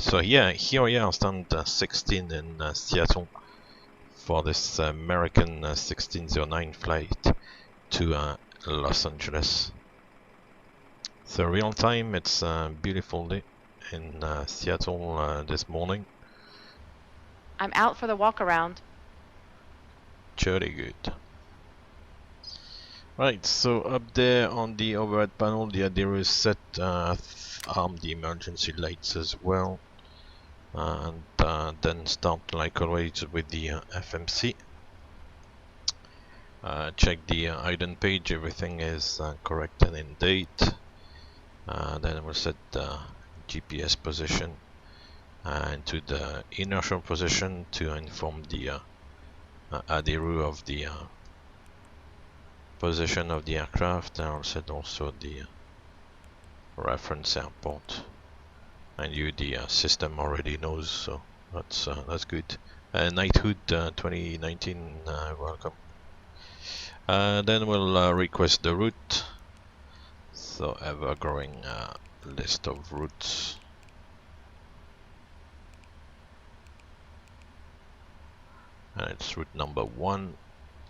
So yeah, here we are, stand 16 in Seattle for this American 1609 flight to Los Angeles. So real time, it's a beautiful day in Seattle this morning. I'm out for the walk around. Jolly good. Right, so up there on the overhead panel, the idea is set arm the emergency lights as well. And then start like always with the FMC. Check the addon page, everything is correct and in date. Then we'll set the GPS position into the inertial position to inform the ADIRU of the position of the aircraft. And I'll set also the reference airport. And the system already knows, so that's good. Knighthood 2019, welcome. Then we'll request the route. So ever growing list of routes. And it's route number 1.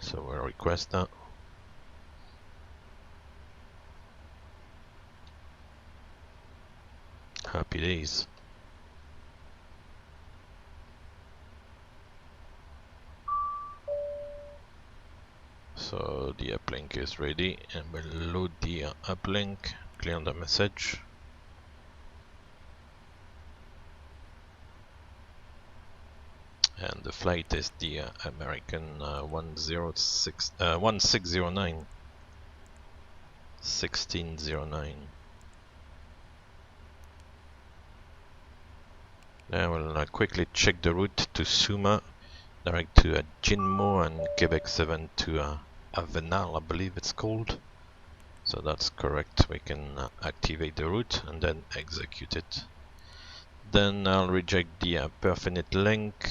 So we'll request that. Happy days. So the uplink is ready, and we'll load the uplink, clear the message. And the flight is the American 1609. 1609. Now we'll quickly check the route to Suma, direct to Jinmo, and Quebec 7 to Avenal, I believe it's called. So that's correct. We can activate the route and then execute it. Then I'll reject the perfinite link,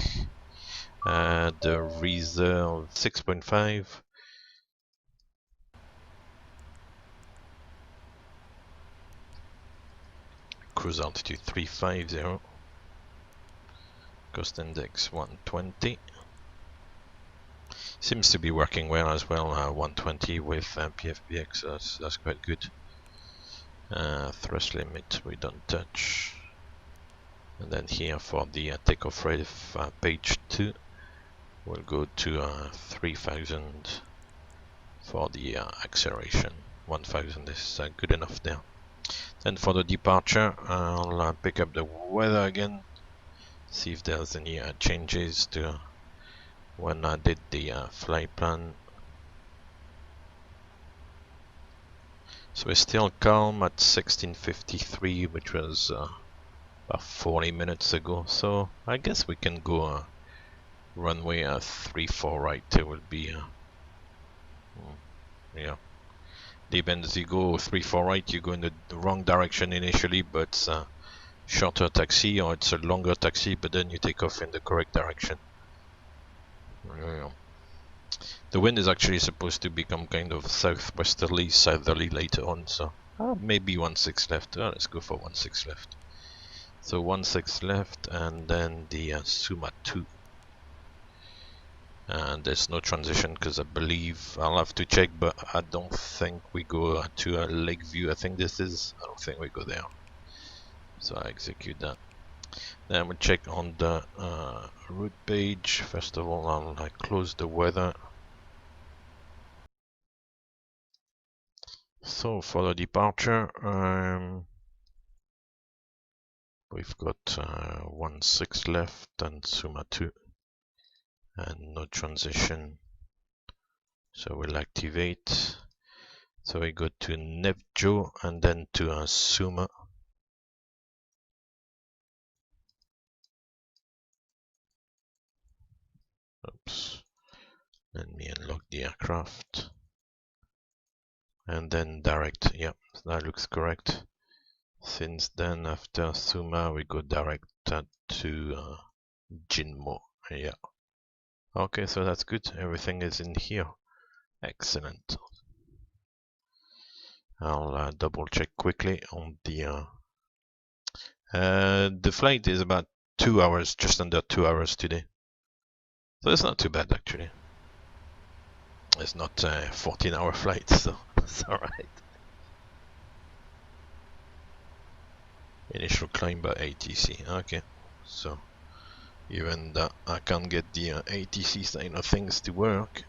the reserve 6.5. Cruise altitude 350. Cost index 120. Seems to be working well as well, 120 with PFPX, so that's quite good. Thrust limit we don't touch. And then here for the takeoff rate of page 2, we'll go to 3000 for the acceleration. 1000 is good enough there. Then for the departure, I'll pick up the weather again, see if there's any changes to when I did the flight plan. So we're still calm at 1653, which was about 40 minutes ago. So I guess we can go runway 34 right. It will be yeah. Depends. You go 34 right, you go in the wrong direction initially, but it's a shorter taxi, or it's a longer taxi, but then you take off in the correct direction. Yeah. The wind is actually supposed to become kind of southwesterly, southerly later on, so maybe 16 left. Let's go for 16 left. So 16 left, and then the Suma 2. And there's no transition because I believe, I'll have to check, but I don't think we go to a Lakeview. I think this is, I don't think we go there. So I execute that. Then we'll check on the route page. First of all, I'll close the weather. So for the departure, we've got 16 left and Suma 2, and no transition. So we'll activate. So we go to Nevjo and then to Suma. Oops. Let me unlock the aircraft. And then direct. Yep, that looks correct. Since then, after Suma, we go direct to Jinmo. Yeah. Okay, so that's good. Everything is in here. Excellent. I'll double check quickly on the The flight is about 2 hours, just under 2 hours today. So it's not too bad actually. It's not a 14-hour flight, so it's alright. Initial climb by ATC, okay. So even though I can't get the ATC side of things to work,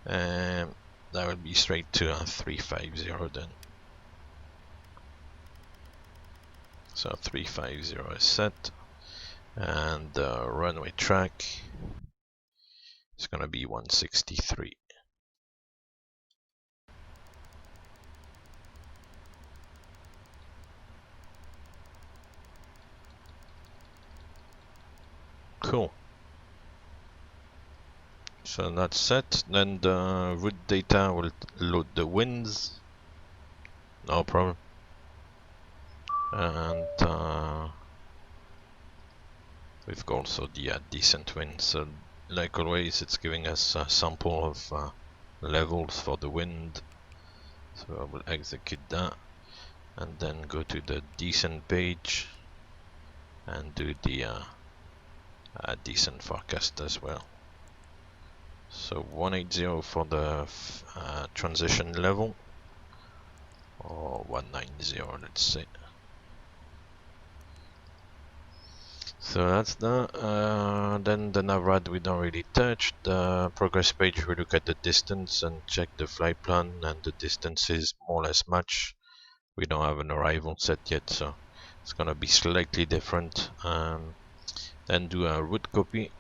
that will be straight to 350 then. So 350 is set, and the runway track is gonna be 163. Cool. So that's set. Then the route data will load the winds. No problem. And we've got also the descent wind. So like always, it's giving us a sample of levels for the wind. So I will execute that and then go to the descent page and do the descent forecast as well. So 180 for the transition level, or 190, let's say. So that's that. Then the NAVRAD we don't really touch. The progress page we look at the distance and check the flight plan, and the distance is more or less match. We don't have an arrival set yet, so it's gonna be slightly different. Then do a route copy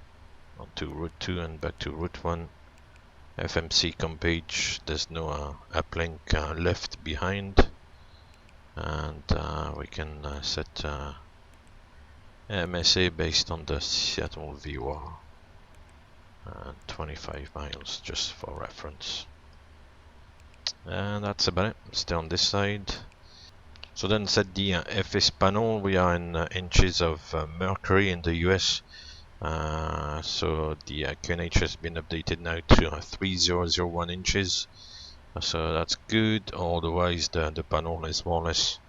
onto route 2 and back to route 1. FMC com page, there's no uplink left behind, and we can set MSA based on the Seattle VOR, 25 miles just for reference. And that's about it. Stay on this side. So then set the FS panel. We are in inches of mercury in the US. So the QNH has been updated now to 3001 inches. So that's good. Otherwise the panel is more or less,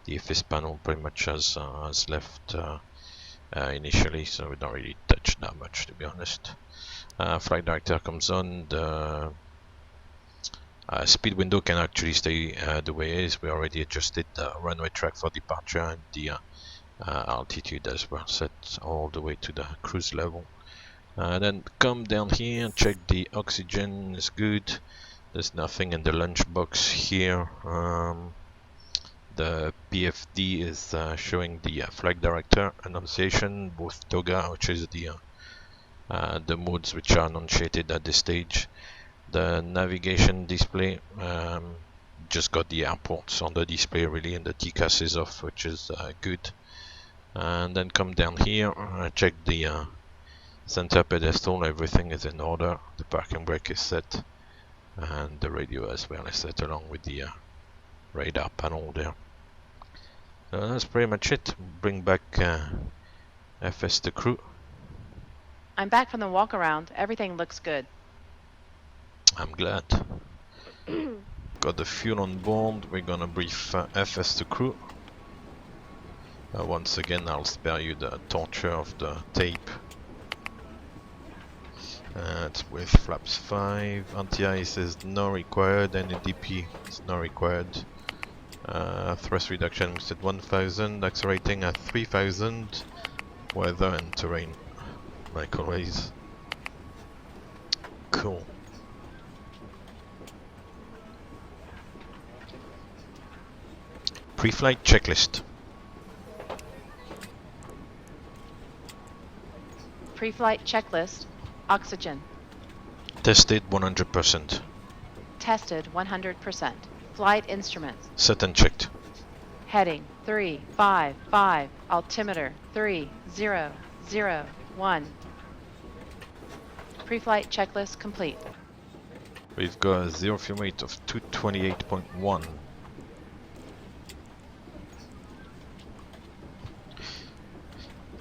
the FS panel pretty much has left initially, so we don't really touch that much, to be honest. Flight director comes on. The speed window can actually stay the way it is. We already adjusted the runway track for departure, and the altitude as well, set all the way to the cruise level. Then come down here and check the oxygen is good. There's nothing in the lunchbox here. The PFD is showing the flight director annunciation, both TOGA, which is the modes which are annunciated at this stage. The navigation display just got the airports on the display really, and the TCAS is off, which is good. And then come down here, check the center pedestal, everything is in order. The parking brake is set, and the radio as well is set along with the radar panel there. That's pretty much it. Bring back FS to crew. I'm back from the walk around. Everything looks good. I'm glad. Got the fuel on board. We're gonna brief FS to crew. Once again, I'll spare you the torture of the tape. It's with flaps 5. Anti-ice is not required. NDP is not required. Thrust reduction is at 1000. Accelerating at 3000. Weather and terrain, like always. Cool. Pre-flight checklist. Pre-flight checklist. Oxygen. Tested 100%. Tested 100%. Flight instruments. Set and checked. Heading 355. Altimeter 3001. Pre-flight checklist complete. We've got a zero fuel rate of 228.1.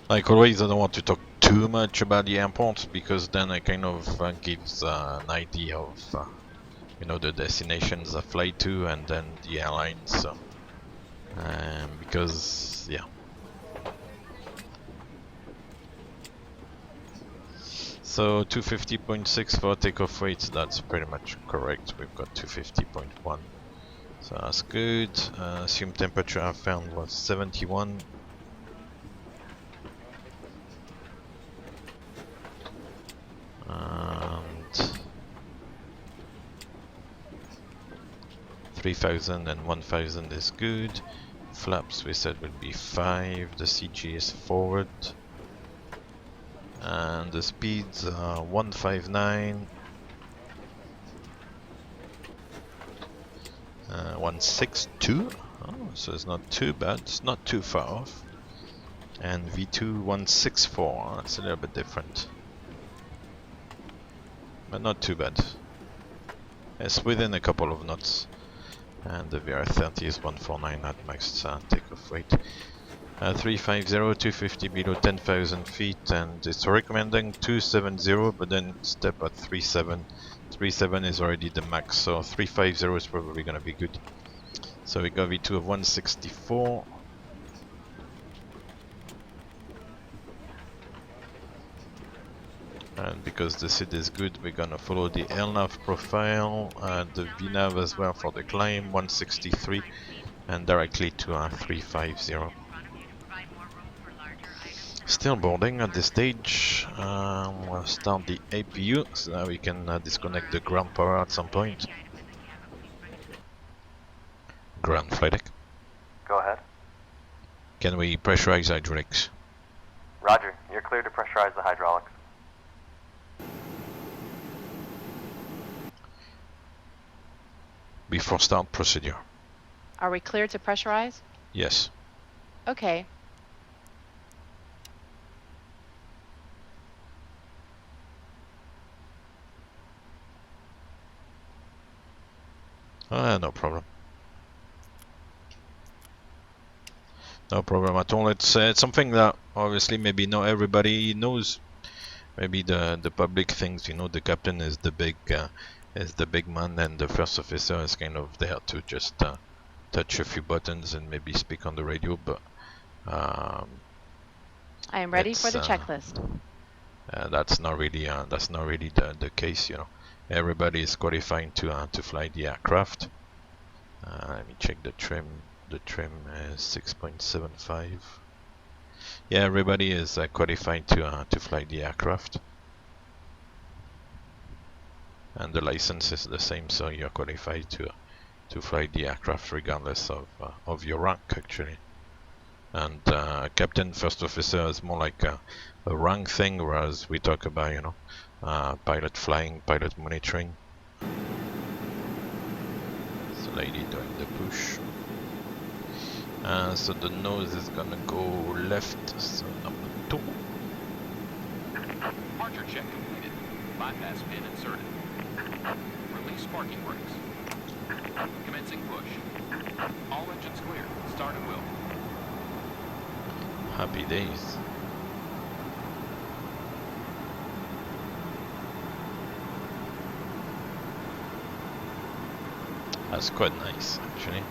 Like always, I don't want to talk too much about the airports, because then it kind of gives an idea of you know, the destinations I fly to, and then the airlines. So, because yeah, So 250.6 for takeoff weight, that's pretty much correct. We've got 250.1. So that's good. Assumed temperature I found was 71. And 3000 and 1000 is good. Flaps we said will be 5. The CG is forward. And the speeds are 159. 162. Oh, so it's not too bad. It's not too far off. And V2 164. That's a little bit different, but not too bad. It's within a couple of knots. And the VR30 is 149 at max takeoff weight. 350, 250 below 10,000 feet, and it's recommending 270, but then step at 37. 37 is already the max, so 350 is probably going to be good. So we got V2 of 164. And because the SID is good, we're gonna follow the LNAV profile, the VNAV as well for the climb, 163, and directly to 350. Still boarding at this stage. We'll start the APU so that we can disconnect the ground power at some point. Ground flight deck. Go ahead. Can we pressurize hydraulics? Roger, you're cleared to pressurize the hydraulics. Before start procedure. Are we cleared to pressurize? Yes. Okay. No problem. No problem at all. It's something that obviously maybe not everybody knows. Maybe the public thinks, you know, the captain is the big man, and the first officer is kind of there to just touch a few buttons and maybe speak on the radio. But I am ready for the checklist. that's not really the case, you know. Everybody is qualifying to fly the aircraft. Let me check the trim. The trim is 6.75. Yeah, everybody is qualified to fly the aircraft, and the license is the same, so you're qualified to fly the aircraft regardless of your rank, actually. And captain, first officer is more like a rank thing, whereas we talk about, you know, pilot flying, pilot monitoring. So lady doing the push. So the nose is gonna go left, so number 2. Departure check completed. Bypass pin inserted. Release parking brakes. Commencing push. All engines clear. Start at will. Happy days. That's quite nice, actually.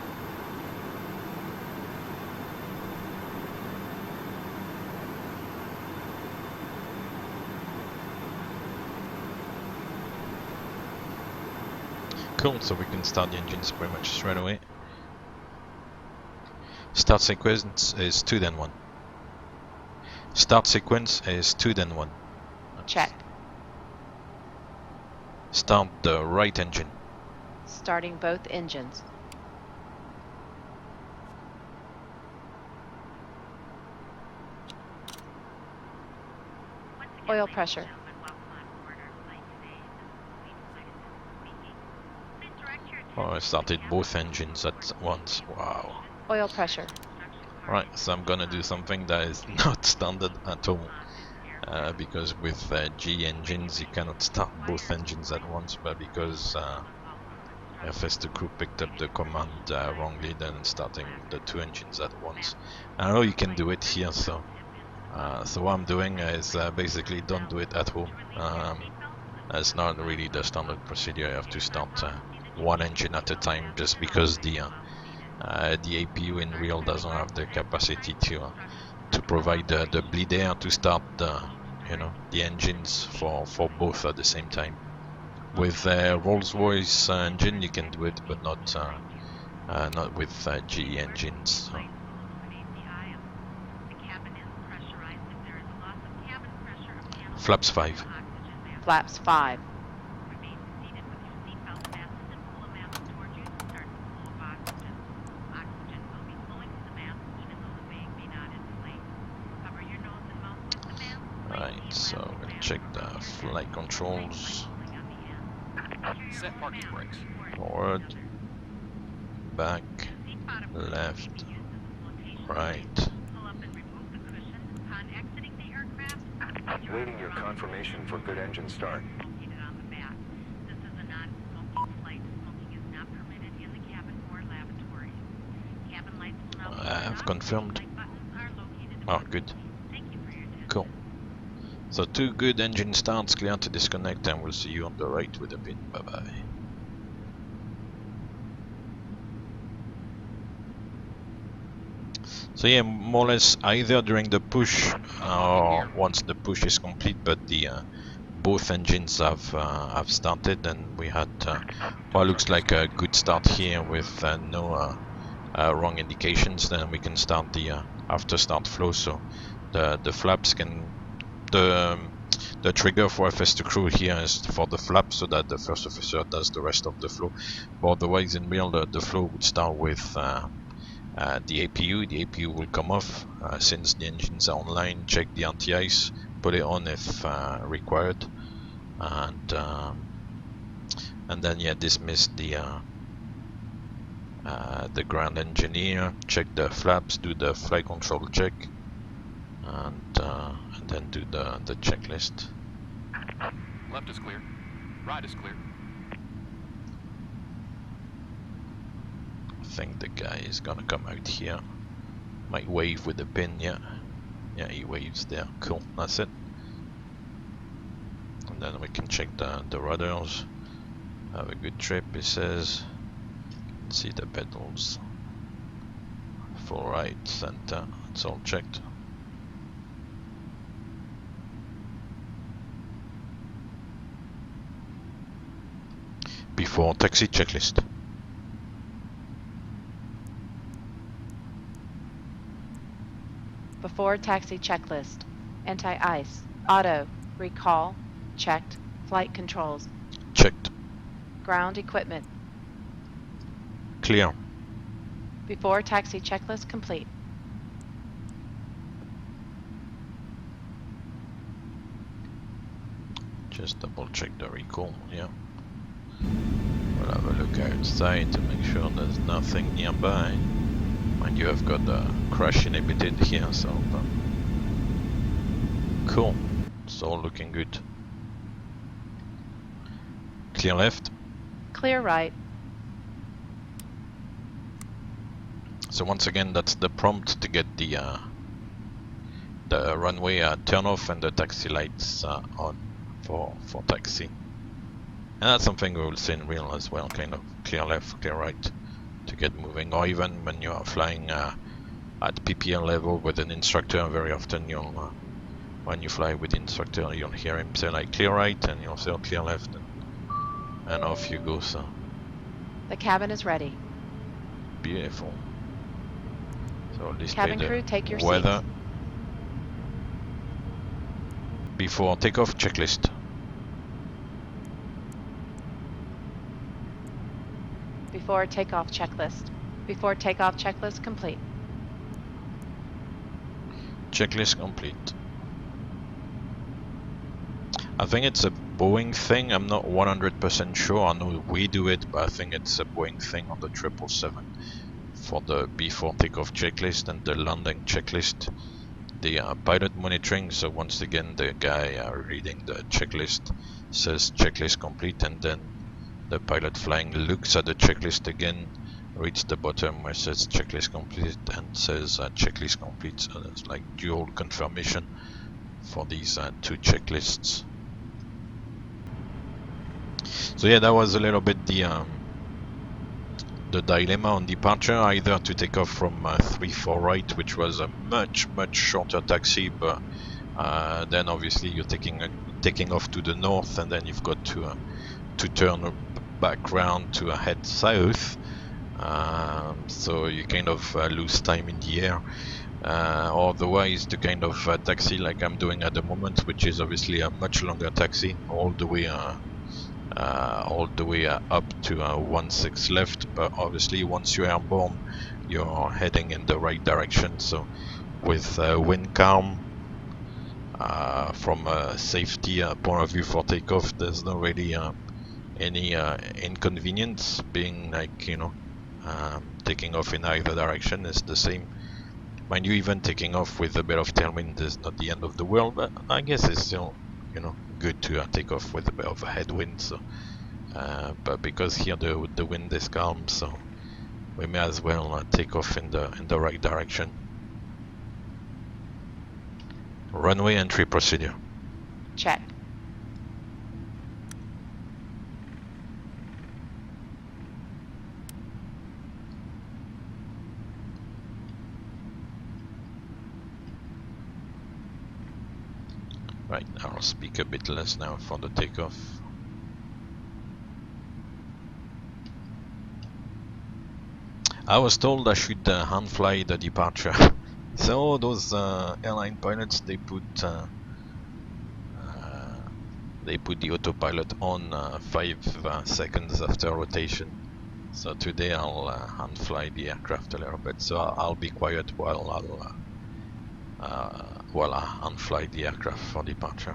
Cool, so we can start the engines pretty much straight away. Start sequence is 2 then 1. Start sequence is 2 then 1. Check. Start the right engine. Starting both engines. Oil pressure. Oh, I started both engines at once. Wow. Oil pressure. Right, so I'm gonna do something that is not standard at all. Because with G engines you cannot start both engines at once, but because FS2 crew picked up the command wrongly, then starting the 2 engines at once. I know you can do it here, so what I'm doing is basically don't do it at home. That's not really the standard procedure. You have to start 1 engine at a time, just because the APU in real doesn't have the capacity to provide the bleed air to start you know, the engines for both at the same time. With Rolls-Royce engine you can do it, but not with GE engines. So. Flaps 5. Flaps 5. Right, so we'll check the flight controls. Set parking brakes. Forward, back, left, right. Waiting your confirmation for good engine start. I've confirmed. Oh, good. Cool. So 2 good engine starts, clear to disconnect, and we'll see you on the right with the pin. Bye bye. So yeah, more or less either during the push or once the push is complete, but the both engines have started, and we had what looks like a good start here with no wrong indications. Then we can start the after start flow. So the flaps can the trigger for FS to crew here is for the flap, so that the first officer does the rest of the flow. But otherwise, in real, the flow would start with the APU. The APU will come off since the engines are online. Check the anti-ice, put it on if required, and then yeah, dismiss the ground engineer. Check the flaps, do the flight control check, and then do the checklist. Left is clear. Right is clear. I think the guy is gonna come out here. Might wave with the pin, yeah. Yeah, he waves there. Cool, that's it. And then we can check the rudders. Have a good trip, he says. See the pedals. Full right, center, it's all checked. Before taxi checklist. Before taxi checklist. Anti-ice. Auto. Recall. Checked. Flight controls. Checked. Ground equipment. Clear. Before taxi checklist complete. Just double check the recall, yeah. We'll have a look outside to make sure there's nothing nearby. Mind you, I've got the crash inhibited here, so cool. It's all looking good. Clear left. Clear right. So once again, that's the prompt to get the runway turn off and the taxi lights on for taxi. And that's something we will see in real as well, kind of clear left, clear right to get moving. Or even when you are flying at PPL level with an instructor, very often you'll when you fly with the instructor, you'll hear him say like clear right, and you'll say clear left, and off you go. So The cabin is ready. beautiful. So display Cabin the crew, take your weather. seats. Before takeoff checklist. Before takeoff checklist. Before takeoff checklist complete. Checklist complete. I think it's a Boeing thing. I'm not 100% sure. I know we do it, but I think it's a Boeing thing on the 777 for the before takeoff checklist and the landing checklist. The pilot monitoring. So once again, the guy reading the checklist says checklist complete, and then the pilot flying looks at the checklist again, reads the bottom where it says checklist complete and says checklist complete. So that's like dual confirmation for these 2 checklists. So yeah, that was a little bit the dilemma on departure, either to take off from 3-4 right, which was a much shorter taxi, but Then obviously you're taking off to the north, and then you've got to turn back round to head south. So you kind of lose time in the air. Otherwise, the kind of taxi like I'm doing at the moment, which is obviously a much longer taxi, all the way up to 16 left. But obviously, once you're airborne, you're heading in the right direction. So with wind calm, from a safety point of view for takeoff, there's not really any inconvenience. Being like, taking off in either direction is the same. Mind you, even taking off with a bit of tailwind is not the end of the world, but I guess it's still, good to take off with a bit of a headwind. So, but because here the wind is calm, so we may as well take off in the right direction. Runway entry procedure. Check. Right, I'll speak a bit less now for the takeoff. I was told I should hand fly the departure. So those airline pilots, they put the autopilot on 5 seconds after rotation. So today I'll hand fly the aircraft a little bit. So I'll be quiet while I hand fly the aircraft for departure.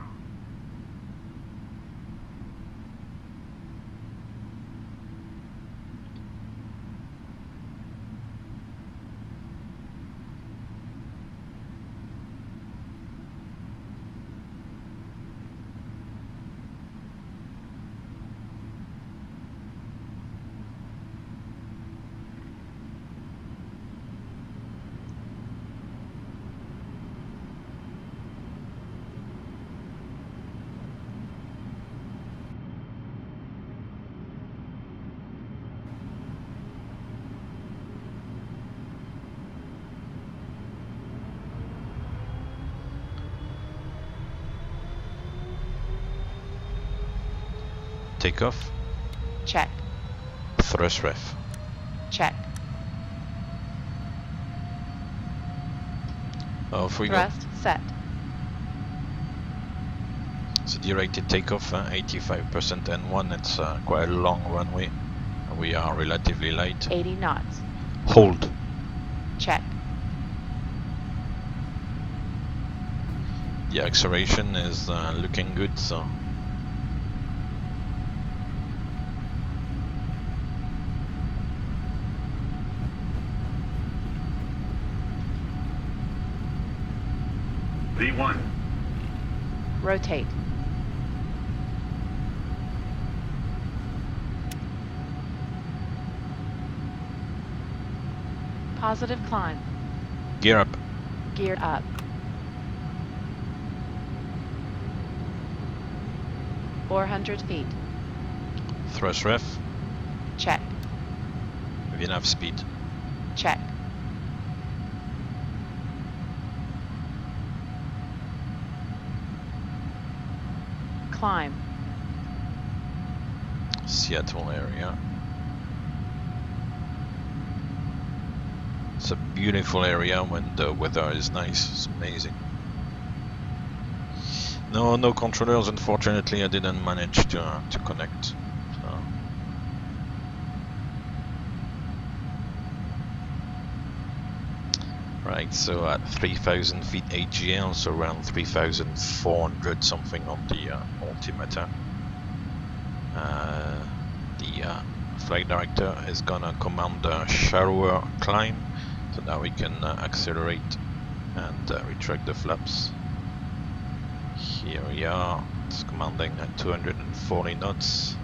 Takeoff. Check. Thrust ref. Check. Off we go. Thrust set. So directed takeoff, 85% N1. It's quite a long runway. We are relatively light. 80 knots. Hold. Check. The acceleration is looking good, so V1. Rotate. Positive climb. gear up. Gear up. $400 Thrust ref. Check. VNAV speed. Check. Climb. Seattle area. It's a beautiful area when the weather is nice. It's amazing. No controllers, unfortunately. I didn't manage to connect. So. Right, so at 3,000 feet AGL, so around 3,400 something on the altimeter. The flight director is gonna command a shallower climb, so now we can accelerate and retract the flaps. Here we are, it's commanding at 240 knots.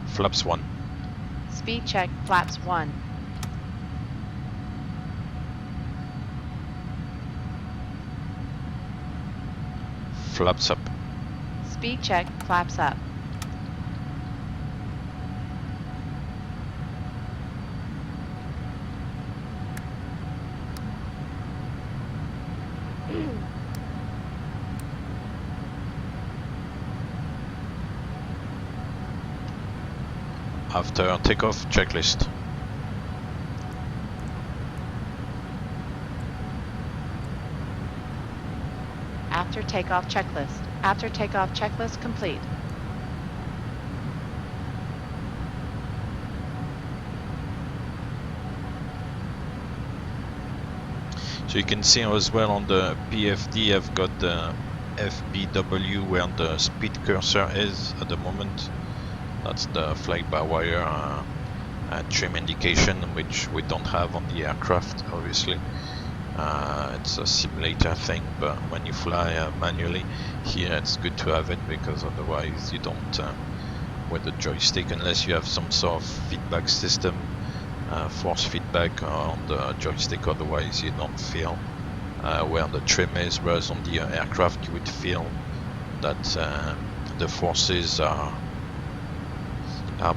Flaps 1. Speed check. Flaps 1. Flaps up. Speed check. Flaps up. after takeoff checklist. After takeoff checklist. After takeoff checklist complete. So you can see as well on the PFD I've got the FBW where the speed cursor is at the moment. That's the fly-by-wire trim indication, which we don't have on the aircraft, obviously. It's a simulator thing, but when you fly manually, here it's good to have it, because otherwise you don't, with the joystick, unless you have some sort of feedback system, force feedback on the joystick, otherwise you don't feel where the trim is, whereas on the aircraft you would feel that the forces are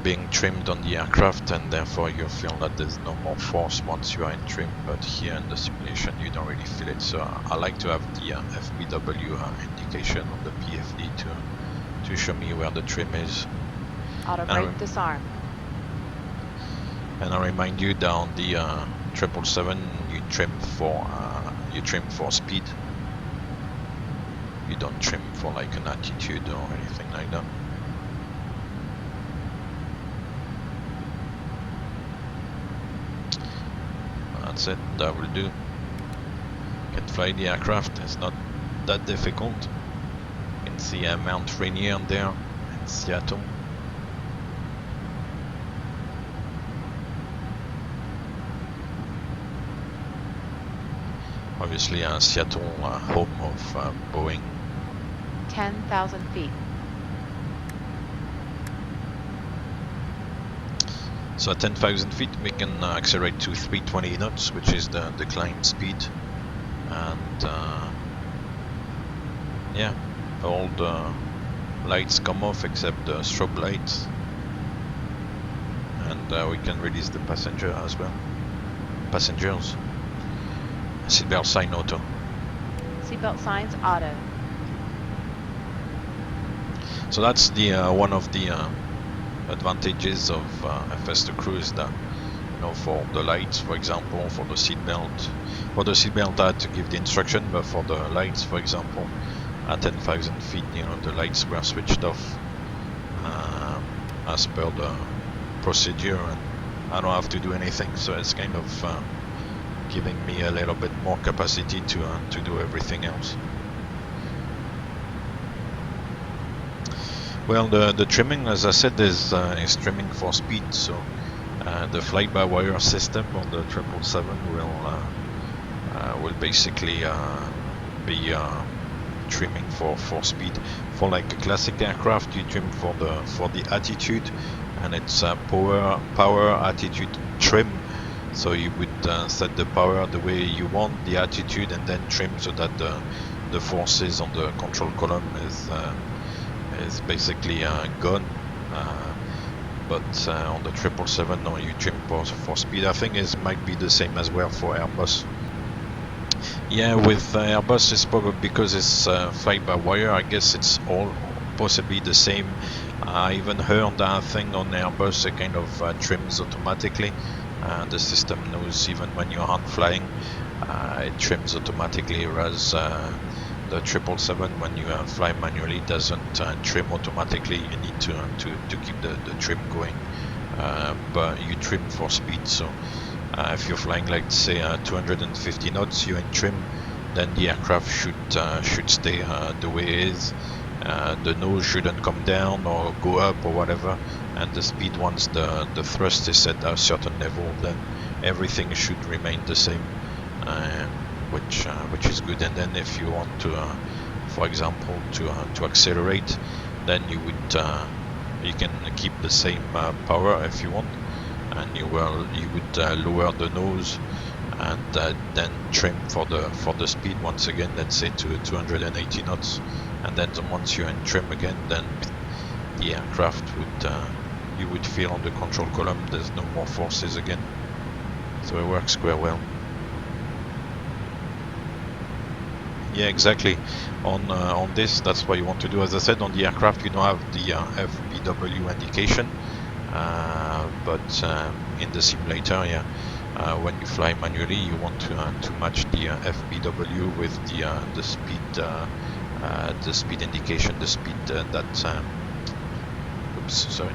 being trimmed on the aircraft, and therefore you feel that there's no more force once you are in trim. But here in the simulation you don't really feel it, so I like to have the FBW indication on the PFD to show me where the trim is. Auto brake disarm. And I remind you, down the 777 you trim for speed. You don't trim for like an attitude or anything like that. That's it, that will do. Can fly the aircraft, it's not that difficult. You can see Mount Rainier there in Seattle. Obviously Seattle, home of Boeing. 10,000 feet. So at 10,000 feet we can accelerate to 320 knots, which is the climb speed. And yeah, all the lights come off except the strobe lights. And we can release the passenger as well. Passengers. Seatbelt sign auto. Seatbelt signs auto. So that's the one of the advantages of FS2 Cruise, that, you know, for the lights, for example, for the seatbelt I had to give the instruction, but for the lights, for example, at 10,000 feet, you know, the lights were switched off as per the procedure, and I don't have to do anything, so it's kind of giving me a little bit more capacity to do everything else. Well, the trimming, as I said, is trimming for speed, so the fly-by-wire system on the 777 will basically be trimming for speed. For like a classic aircraft, you trim for the attitude, and it's power attitude trim. So you would set the power the way you want, the attitude, and then trim so that the forces on the control column is basically gone. But on the 777, no, you trim for speed. I think it might be the same as well for Airbus. Yeah, with Airbus it's probably because it's fly-by-wire. I guess it's all possibly the same. I even heard that thing on Airbus, it kind of trims automatically. The system knows even when you aren't flying, it trims automatically, whereas the 777, when you fly manually, doesn't trim automatically. You need to keep the trim going, but you trim for speed. So if you're flying, like say 250 knots, you're in trim, then the aircraft should stay the way it is. The nose shouldn't come down or go up or whatever, and the speed, once the thrust is set at a certain level, then everything should remain the same, which is good. And then if you want to, for example, to accelerate, then you can keep the same power if you want, and you would lower the nose and then trim for the speed once again, let's say to 280 knots, and then once you're in trim again, then the aircraft you would feel on the control column there's no more forces again, so it works quite well. Yeah, exactly. On this, that's what you want to do. As I said, on the aircraft you don't have the FBW indication, but in the simulator, yeah, when you fly manually, you want to match the FBW with the speed indication, the speed that. Oops, sorry.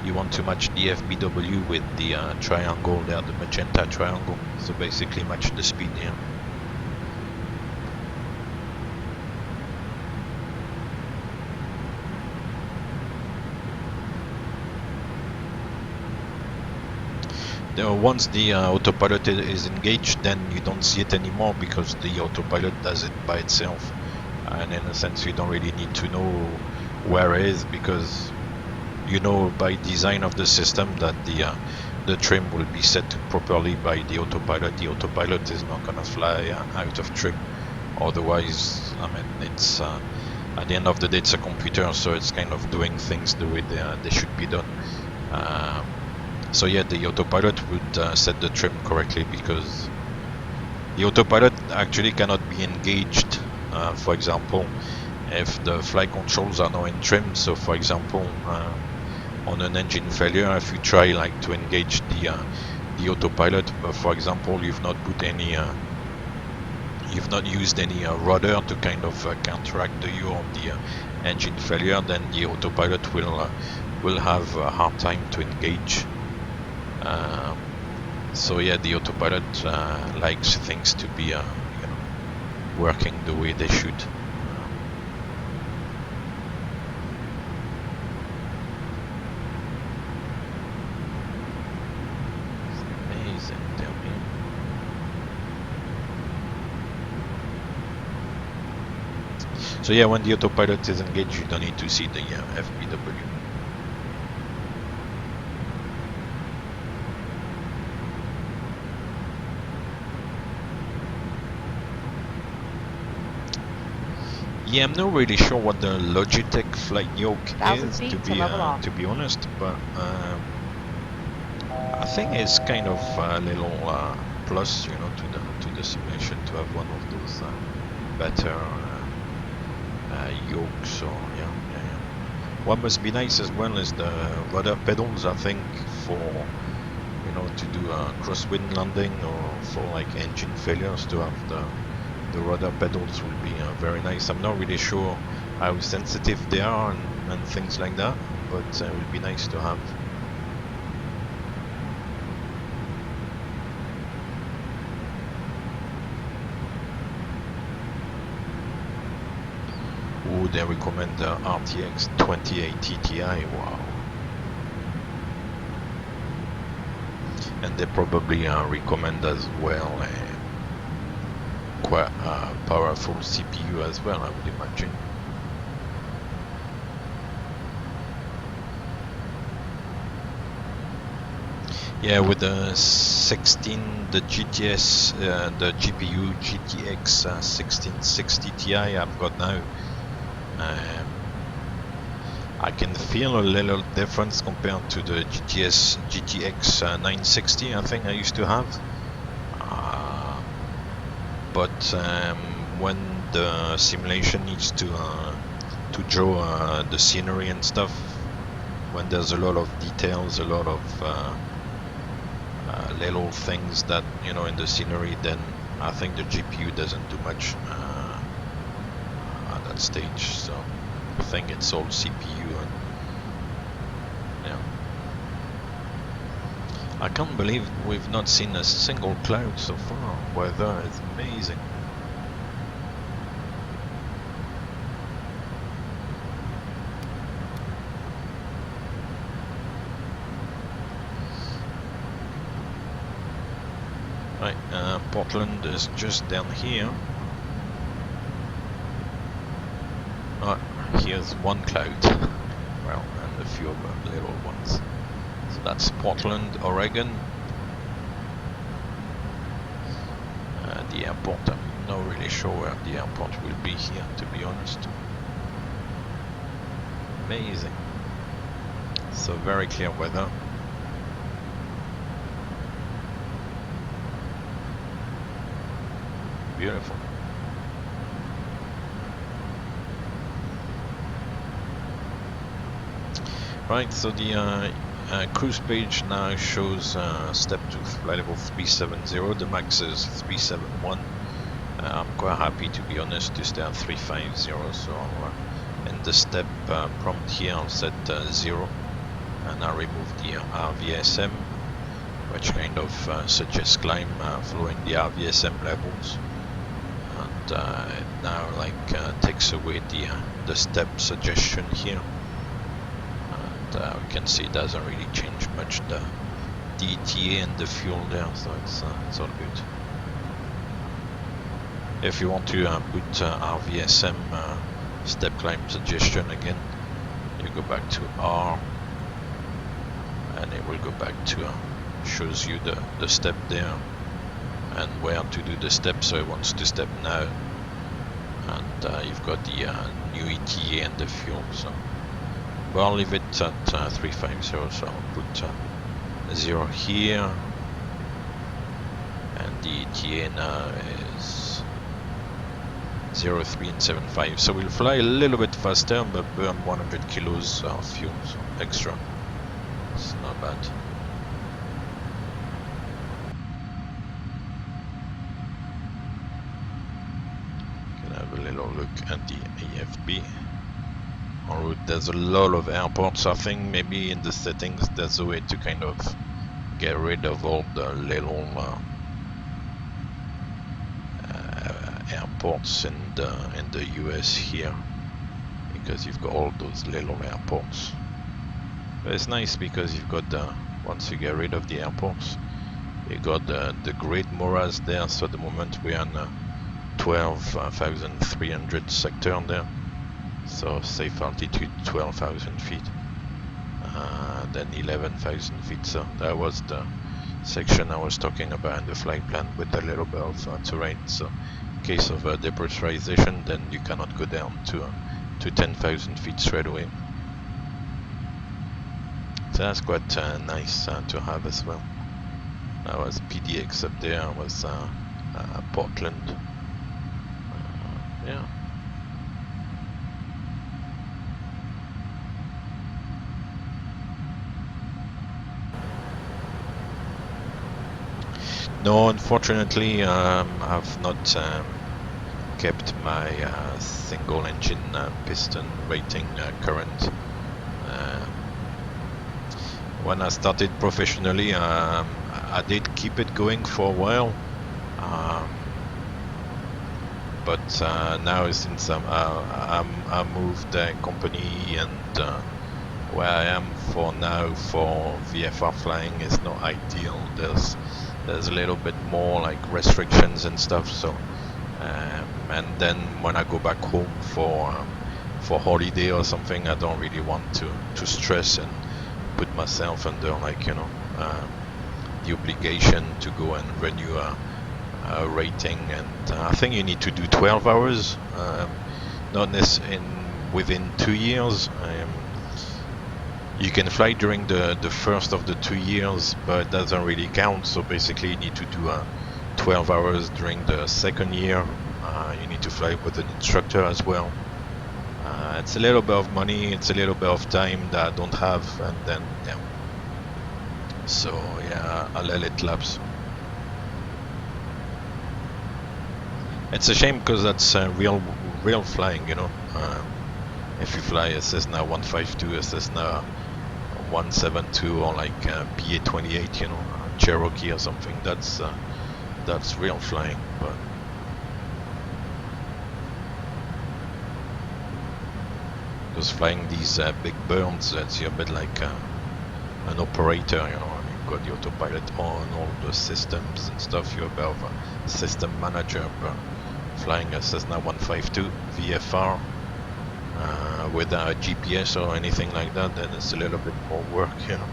You want to match the FBW with the triangle there, the magenta triangle. So basically match the speed here. Once the autopilot is engaged, then you don't see it anymore because the autopilot does it by itself. And in a sense, you don't really need to know where it is because you know by design of the system that the trim will be set properly by the autopilot. The autopilot is not gonna fly out of trim. Otherwise, I mean, it's at the end of the day, it's a computer, so it's kind of doing things the way they should be done. So yeah, the autopilot would set the trim correctly because the autopilot actually cannot be engaged. For example, if the flight controls are not in trim, so for example, on an engine failure, if you try like to engage the autopilot, but for example, you've not put any, you've not used any rudder to kind of counteract the yaw of the engine failure, then the autopilot will have a hard time to engage. So yeah, the autopilot likes things to be working the way they should. It's amazing down here. So yeah, when the autopilot is engaged, you don't need to see the FBW. Yeah, I'm not really sure what the Logitech flight yoke 1,000 is, feet to to level off. be honest, but I think it's kind of a little plus, to the simulation to have one of those better yokes. So yeah. What must be nice as well is the rudder pedals. I think for to do a crosswind landing or for like engine failures to have the rudder pedals will be very nice. I'm not really sure how sensitive they are and things like that, but it would be nice to have. Oh, they recommend the RTX 2080 Ti. Wow. And they probably recommend as well quite a powerful CPU as well, I would imagine. Yeah, with the 16, the GTS, the GPU GTX 1660 Ti I've got now, I can feel a little difference compared to the GTX 960 I think I used to have. But when the simulation needs to draw the scenery and stuff, when there's a lot of details, a lot of little things that in the scenery, then I think the GPU doesn't do much at that stage. So I think it's all CPU. And yeah, I can't believe we've not seen a single cloud so far. Weather is amazing. Right, Portland is just down here. Here's one cloud. Well, and a few other little ones. So that's Portland, Oregon. The airport, I'm not really sure where the airport will be here, to be honest. Amazing. So very clear weather. Beautiful. Right, so the cruise page now shows step to flight level 370. The max is 371. I'm quite happy, to be honest, to stay at 350. So in the step prompt here, I'll set 0, and I'll remove the RVSM, which kind of suggests climb following the RVSM levels, and it now takes away the step suggestion here. We can see it doesn't really change much the ETA and the fuel there, so it's all good. If you want to put RVSM step climb suggestion again, you go back to R, and it will go back to shows you the step there and where to do the step. So it wants to step now, and you've got the new ETA and the fuel. So but I'll leave it at 350, so I'll put 0 here, and the ETA now is 0375. So we'll fly a little bit faster, but burn 100 kilos of fuel, so extra. It's not bad. Can have a little look at the EFB. En route, there's a lot of airports. I think maybe in the settings there's a way to kind of get rid of all the little airports in the US here, because you've got all those little airports. But it's nice because you've got once you get rid of the airports, you got the great morass there. So at the moment we're on 12,300 sector there. So safe altitude 12,000 feet, then 11,000 feet. So that was the section I was talking about in the flight plan, with a little bit of terrain. So in case of depressurization, then you cannot go down to 10,000 feet straight away. So that's quite nice to have as well. That was PDX up there, was Portland. Yeah. No, unfortunately, I've not kept my single engine piston rating current. When I started professionally, I did keep it going for a while, but now since I moved company, and where I am for now for VFR flying is not ideal. There's a little bit more like restrictions and stuff. So and then when I go back home for holiday or something, I don't really want to stress and put myself under, like, you know, the obligation to go and renew a rating. And I think you need to do 12 hours, not necessarily within 2 years. You can fly during the first of the 2 years, but it doesn't really count. So basically you need to do 12 hours during the second year. You need to fly with an instructor as well. It's a little bit of money, it's a little bit of time that I don't have, and then yeah. So yeah, I'll let it lapse. It's a shame because that's real flying, you know. If you fly a Cessna 152, a Cessna 172, or like PA-28, you know, Cherokee or something, that's real flying. But because flying these big burns, that's a bit like an operator, you know. You've got the autopilot on, all the systems and stuff. You're a bit of a system manager. But flying a Cessna 152 VFR without GPS or anything like that, then it's a little bit more work, you know.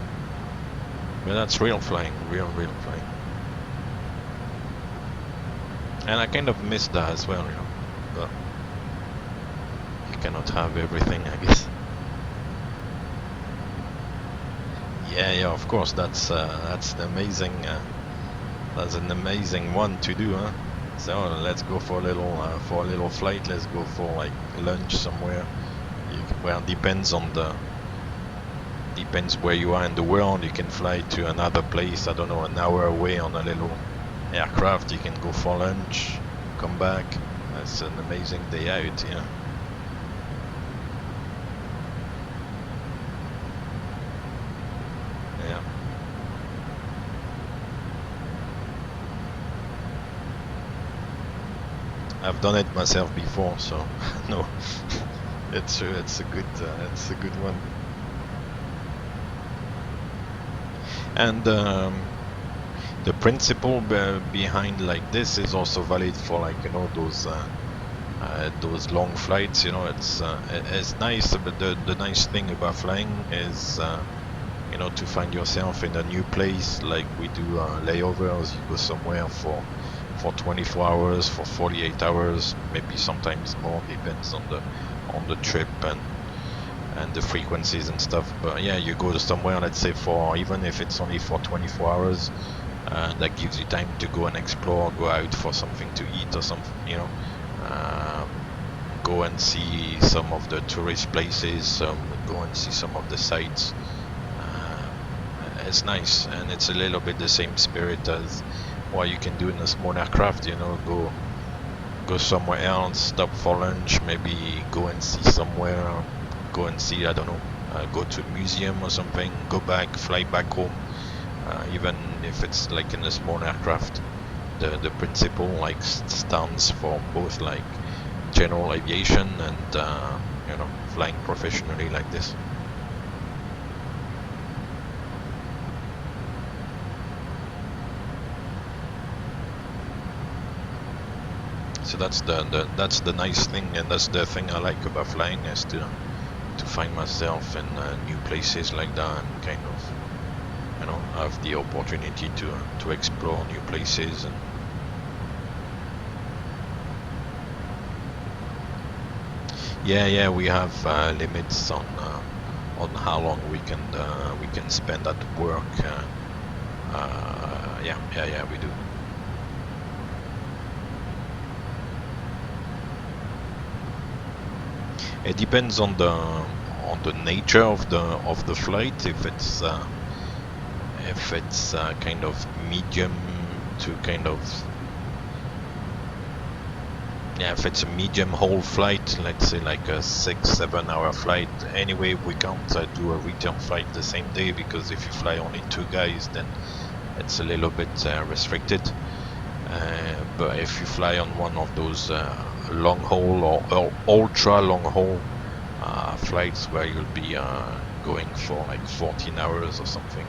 But that's real flying, real flying. And I kind of miss that as well, you know. But you cannot have everything, I guess. Yeah, of course. That's an amazing. That's an amazing one to do, huh? So let's go for a little flight. Let's go for like lunch somewhere. Well, depends on depends where you are in the world. You can fly to another place, I don't know, an hour away on a little aircraft. You can go for lunch, come back. That's an amazing day out, yeah. Yeah. I've done it myself before, so no, it's a good one. And the principle behind like this is also valid for, like, you know, those long flights. You know, it's nice, but the nice thing about flying is you know, to find yourself in a new place. Like we do layovers. You go somewhere for 24 hours, for 48 hours, maybe sometimes more, depends on the trip and the frequencies and stuff. But yeah, you go to somewhere, let's say, for, even if it's only for 24 hours, that gives you time to go and explore, go out for something to eat or something, you know, go and see some of the tourist places, go and see some of the sites. It's nice, and it's a little bit the same spirit as what you can do in a small aircraft. You know, go somewhere else, stop for lunch, maybe go and see somewhere, go and see, I don't know, go to a museum or something, go back, fly back home. Even if it's like in a small aircraft, the principle like stands for both like general aviation and you know, flying professionally like this. So that's the nice thing, and that's the thing I like about flying, is to find myself in new places like that, and kind of, you know, have the opportunity to explore new places. And yeah, we have limits on how long we can spend at work. Yeah, we do. It depends on the nature of the flight. If it's kind of medium to kind of, yeah, if it's a medium haul flight, let's say like a 6-7 hour flight, anyway we can't do a return flight the same day, because if you fly only 2 guys, then it's a little bit restricted. But if you fly on one of those long haul or ultra long haul flights where you'll be going for like 14 hours or something,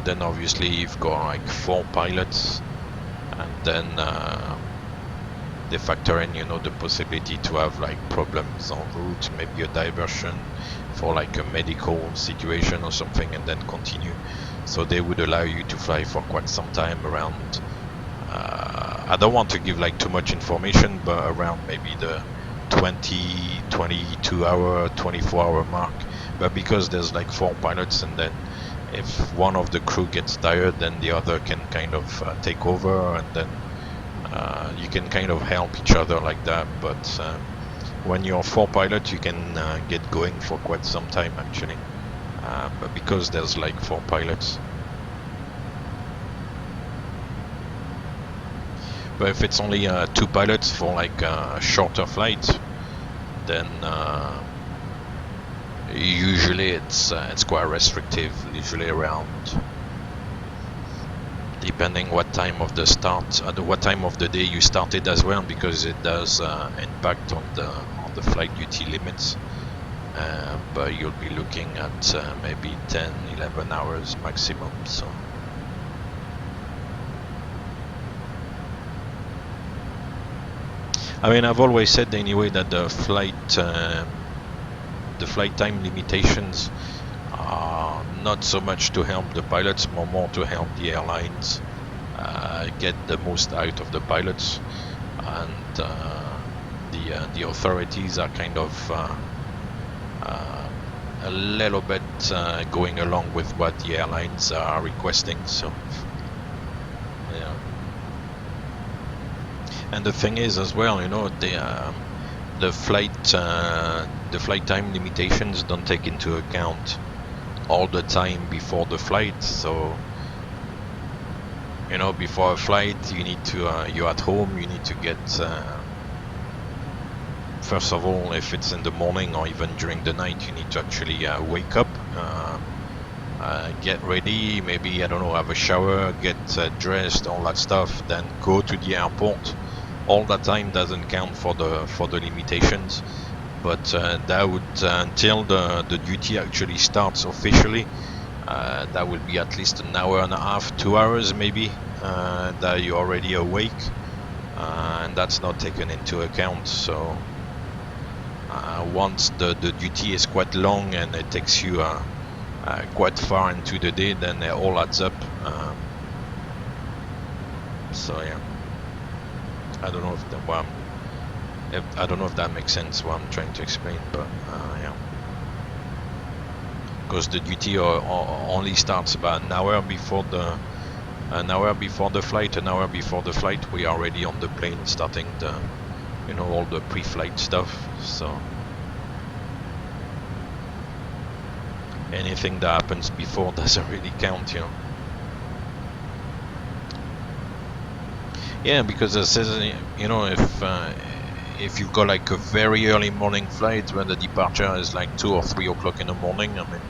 then obviously you've got like 4 pilots, and then they factor in, you know, the possibility to have like problems en route, maybe a diversion for like a medical situation or something, and then continue. So they would allow you to fly for quite some time, around I don't want to give like too much information, but around maybe the 22 hour, 24 hour mark. But because there's like 4 pilots, and then if one of the crew gets tired, then the other can kind of take over, and then you can kind of help each other like that. But when you're 4 pilots, you can get going for quite some time actually, but because there's like 4 pilots. But if it's only 2 pilots for like a shorter flight, then usually it's quite restrictive. Usually around, depending what time of the start, what time of the day you started as well, because it does impact on the flight duty limits. But you'll be looking at maybe 10-11 hours maximum. So. I mean, I've always said anyway that the flight time limitations are not so much to help the pilots, more to help the airlines get the most out of the pilots, and the authorities are kind of a little bit going along with what the airlines are requesting. So. Yeah. And the thing is as well, you know, the flight time limitations don't take into account all the time before the flight. So you know, before a flight, you need to you're at home, you need to get first of all, if it's in the morning or even during the night, you need to actually wake up, get ready, maybe, I don't know, have a shower, get dressed, all that stuff, then go to the airport. All that time doesn't count for the limitations, but that would until the duty actually starts officially, that will be at least an hour and a half, 2 hours maybe, that you're already awake, and that's not taken into account. So once the duty is quite long and it takes you quite far into the day, then it all adds up. So yeah, I don't know if that, I don't know if that makes sense what I'm trying to explain, but yeah, because the duty only starts about an hour before the flight. An hour before the flight, we are already on the plane starting the, you know, all the pre-flight stuff. So anything that happens before doesn't really count, you know. Yeah, because it says, you know, if you've got like a very early morning flight where the departure is like 2 or 3 o'clock in the morning, I mean,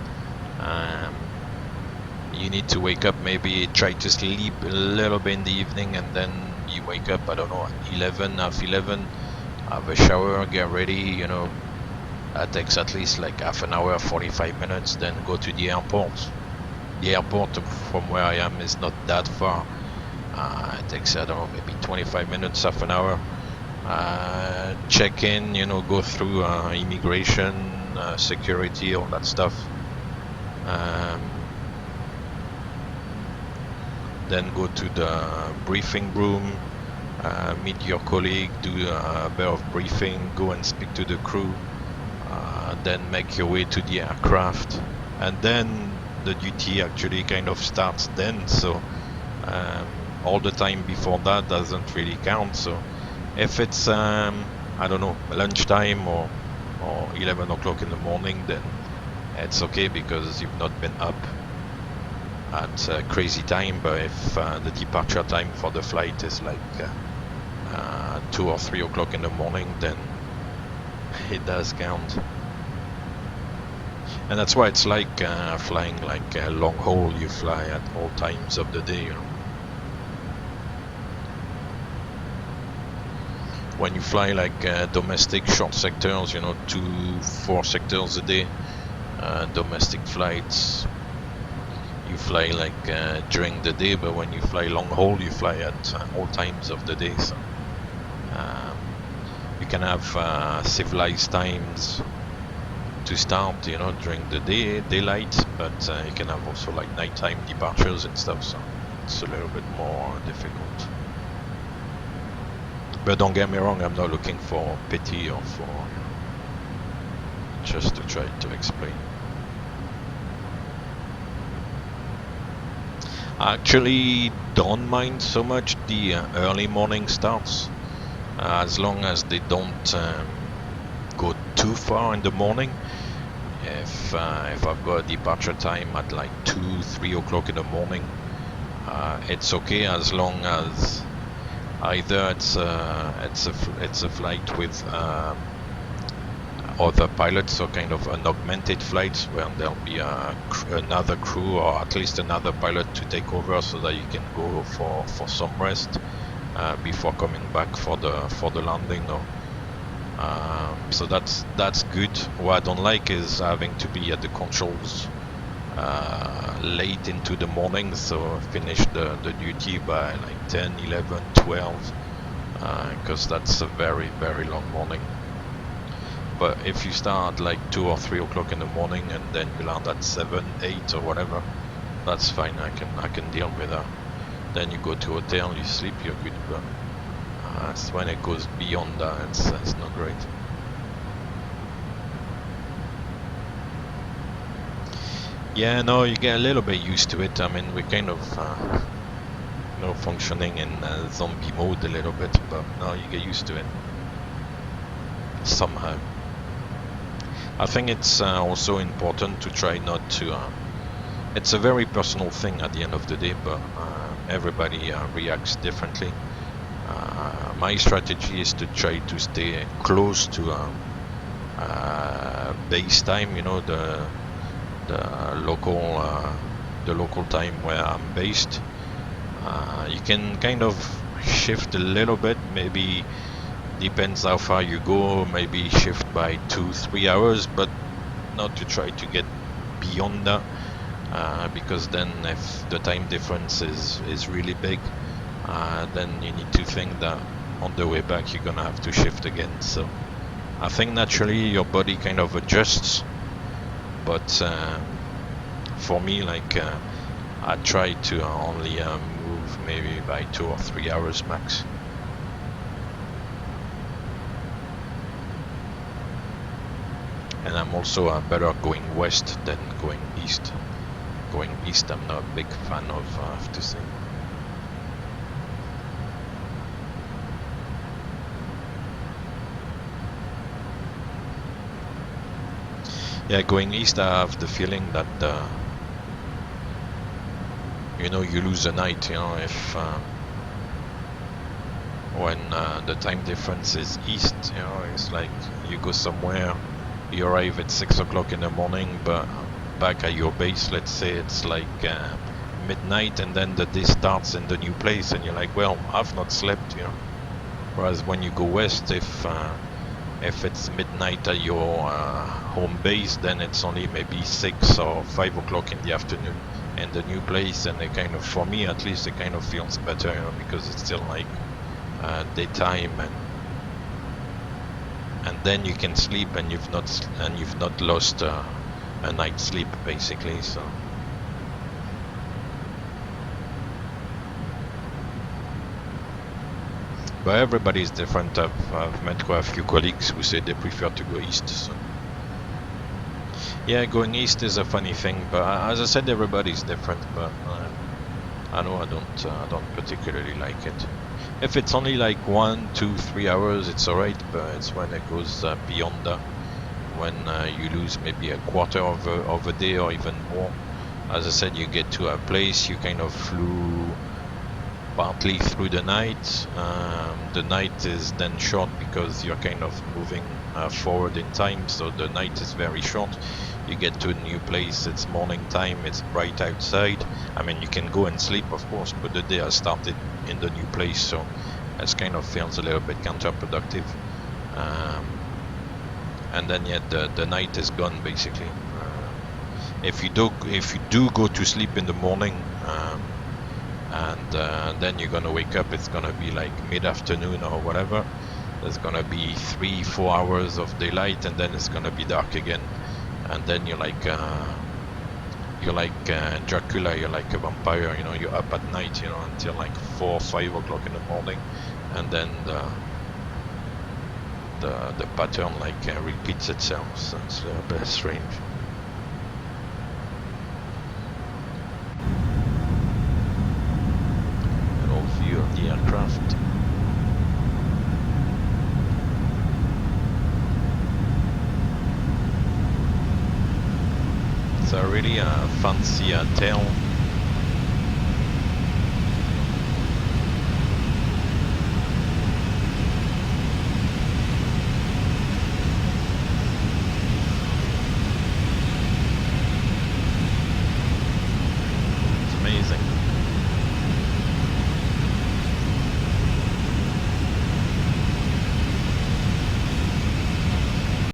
you need to wake up, maybe try to sleep a little bit in the evening, and then you wake up, I don't know, at 11, half 11, have a shower, get ready, you know. That takes at least like half an hour, 45 minutes, then go to the airport. The airport from where I am is not that far. It takes, I don't know, maybe 25 minutes, half an hour. Check in, you know, go through immigration, security, all that stuff. Then go to the briefing room, meet your colleague, do a bit of briefing, go and speak to the crew, then make your way to the aircraft, and then the duty actually kind of starts then. So all the time before that doesn't really count. So if it's I don't know, lunchtime or 11 o'clock in the morning, then it's okay because you've not been up at crazy time. But if the departure time for the flight is like 2 or 3 o'clock in the morning, then it does count. And that's why it's like flying like a long haul. You fly at all times of the day, you know. When you fly like domestic short sectors, you know, 2-4 sectors a day, domestic flights, you fly like during the day, but when you fly long haul, you fly at all times of the day. So you can have civilized times to start, you know, during the daylight, but you can have also like nighttime departures and stuff, so it's a little bit more difficult. But don't get me wrong, I'm not looking for pity or for, you know, just to try to explain. I actually don't mind so much the early morning starts, as long as they don't go too far in the morning. If I've got a departure time at like 2-3 o'clock in the morning, it's okay, as long as either it's a flight with other pilots, so kind of an augmented flight where there'll be another crew or at least another pilot to take over, so that you can go for some rest before coming back for the landing. Or so that's good. What I don't like is having to be at the controls late into the morning, so finish the duty by like 10, 11, 12, because that's a very, very long morning. But if you start like 2 or 3 o'clock in the morning and then you land at 7, 8 or whatever, that's fine. I can deal with that. Then you go to hotel, you sleep, you're good. But it's when it goes beyond that, it's not great. Yeah, no, you get a little bit used to it. I mean, we're kind of you know, functioning in zombie mode a little bit, but no, you get used to it somehow. I think it's also important to try not to It's a very personal thing at the end of the day, but everybody reacts differently. My strategy is to try to stay close to base time, you know, the local time where I'm based. You can kind of shift a little bit, maybe depends how far you go, maybe shift by 2-3 hours, but not to try to get beyond that, because then if the time difference is really big, then you need to think that on the way back you're gonna have to shift again. So I think naturally your body kind of adjusts, but for me, like I try to only move maybe by 2 or 3 hours max. And I'm also better going west than going east. Going east I'm not a big fan of, I have to say. Yeah, going east I have the feeling that you know, you lose a night, you know, if when the time difference is east, you know, it's like you go somewhere, you arrive at 6 o'clock in the morning, but back at your base, let's say it's like midnight, and then the day starts in the new place, and you're like, well, I've not slept, you know. Whereas when you go west, if it's midnight at your home base, then it's only maybe 6 or 5 o'clock in the afternoon in the new place, and it kind of, for me at least, it kind of feels better, you know, because it's still like daytime, and then you can sleep, and you've not lost a night's sleep basically. So but everybody is different. I've met quite a few colleagues who say they prefer to go east. So yeah, going east is a funny thing, but as I said, everybody's different. But I know I don't particularly like it. If it's only like 1, 2, 3 hours, it's alright. But it's when it goes beyond that, when you lose maybe a quarter of a day or even more. As I said, you get to a place, you kind of flew partly through the night. The night is then short because you're kind of moving forward in time, so the night is very short. You get to a new place, it's morning time, it's bright outside. I mean, you can go and sleep, of course, but the day has started in the new place, so it kind of feels a little bit counterproductive. And then yet the night is gone basically. If you do go to sleep in the morning, and then you're gonna wake up, it's gonna be like mid-afternoon or whatever. There's gonna be 3-4 hours of daylight, and then it's gonna be dark again. And then you're like Dracula, you're like a vampire, you know, you're up at night, you know, until like 4 or 5 o'clock in the morning, and then the pattern like repeats itself. So it's a bit strange. An old view of the aircraft. It's a really fancy tail.